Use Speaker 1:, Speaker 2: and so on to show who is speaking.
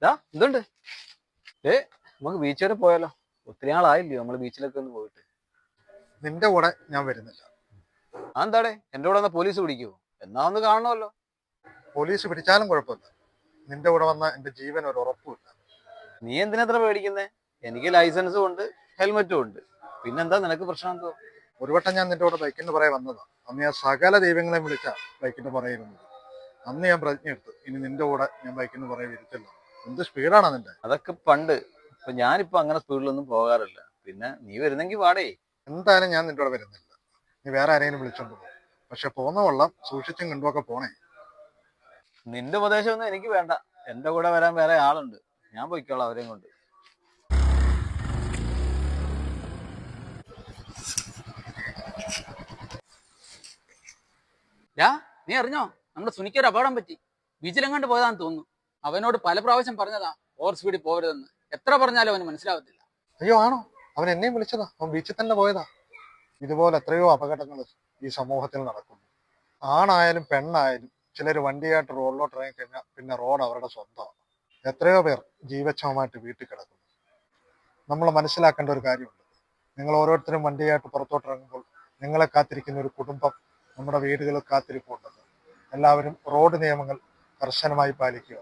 Speaker 1: എന്തുണ്ട്? നമുക്ക് ബീച്ച് വരെ പോയാലോ? ഒത്തിരി നാളായില്ലയോ നമ്മള് ബീച്ചിലൊക്കെ ഒന്ന് പോയിട്ട്.
Speaker 2: നിന്റെ കൂടെ ഞാൻ വരുന്നില്ല.
Speaker 1: എന്താടേ എന്റെ കൂടെ വന്ന പോലീസ് പിടിക്കുവോ? എന്നാ ഒന്ന് കാണണമല്ലോ.
Speaker 2: പോലീസ് പിടിച്ചാലും കുഴപ്പമില്ല. നിന്റെ കൂടെ വന്ന എന്റെ ജീവൻ ഒരു ഉറപ്പുമില്ല.
Speaker 1: നീ എന്തിനത്ര പേടിക്കുന്നേ? എനിക്ക് ലൈസൻസും ഉണ്ട്, ഹെൽമെറ്റും ഉണ്ട്. പിന്നെന്താ നിനക്ക് പ്രശ്നം എന്തോ?
Speaker 2: ഒരു വട്ടം ഞാൻ നിന്റെ കൂടെ ബൈക്കിന് പുറകെ വന്നതാ. അന്ന് ഞാൻ സകല ദൈവങ്ങളെയും വിളിച്ച ബൈക്കിന് പുറകെ ഇരുന്നത്. അന്ന് ഞാൻ പ്രതിജ്ഞ എടുത്തു, ഇനി നിന്റെ കൂടെ ഞാൻ ബൈക്കിന് പുറകെ വിരിച്ചില്ല. എന്ത് സ്പീഡാണോ നിന്റെ!
Speaker 1: അതൊക്കെ പണ്ട്. ഞാനിപ്പോ അങ്ങനെ സ്പീഡിലൊന്നും പോകാറില്ല. പിന്നെ നീ വരുന്നെങ്കി വാടേ.
Speaker 2: എന്തായാലും ഞാൻ നിന്റെ കൂടെ വരുന്നില്ല. നീ വേറെ ആരെങ്കിലും വിളിച്ചോണ്ട് പോകും. പക്ഷെ പോന്ന വെള്ളം സൂക്ഷിച്ചും കണ്ടുമൊക്കെ പോണേ.
Speaker 1: നിന്റെ ഉപദേശമൊന്നും എനിക്ക് വേണ്ട. എന്റെ കൂടെ വരാൻ വേറെ ആളുണ്ട്. ഞാൻ പോയിക്കോളാം അവരെയും കൊണ്ട്.
Speaker 3: നീ അറിഞ്ഞോ, നമ്മുടെ സുനിക്ക് ഒരു അപകടം പറ്റി. ബീച്ചിലെങ്ങാണ്ട് പോയതാന്ന് തോന്നുന്നു. അവനോട് പല പ്രാവശ്യം പറഞ്ഞതാ ഓവർ സ്പീഡിൽ പോകരുതെന്ന്. എത്ര പറഞ്ഞാലും അവന് മനസ്സിലാവത്തില്ല.
Speaker 2: അയ്യോ ആണോ? അവൻ എന്നെയും വിളിച്ചതാ. അവൻ ബീച്ചിൽ തന്നെ പോയതാ. ഇതുപോലെ എത്രയോ അപകടങ്ങൾ ഈ സമൂഹത്തിൽ നടക്കുന്നു. ആണായാലും പെണ്ണായാലും ചിലർ വണ്ടിയായിട്ട് റോഡിലോട്ട് ഇറങ്ങി കഴിഞ്ഞാൽ പിന്നെ റോഡ് അവരുടെ സ്വന്തമാണ്. എത്രയോ പേർ ജീവച്ഛവമായിട്ട് വീട്ടിൽ കിടക്കുന്നു. നമ്മൾ മനസ്സിലാക്കേണ്ട ഒരു കാര്യമുണ്ട്. നിങ്ങൾ ഓരോരുത്തരും വണ്ടിയായിട്ട് പുറത്തോട്ട് ഇറങ്ങുമ്പോൾ നിങ്ങളെ കാത്തിരിക്കുന്ന ഒരു കുടുംബം നമ്മുടെ വീടുകളിൽ കാത്തിരിപ്പുണ്ടെന്ന്. എല്ലാവരും റോഡ് നിയമങ്ങൾ കർശനമായി പാലിക്കുക.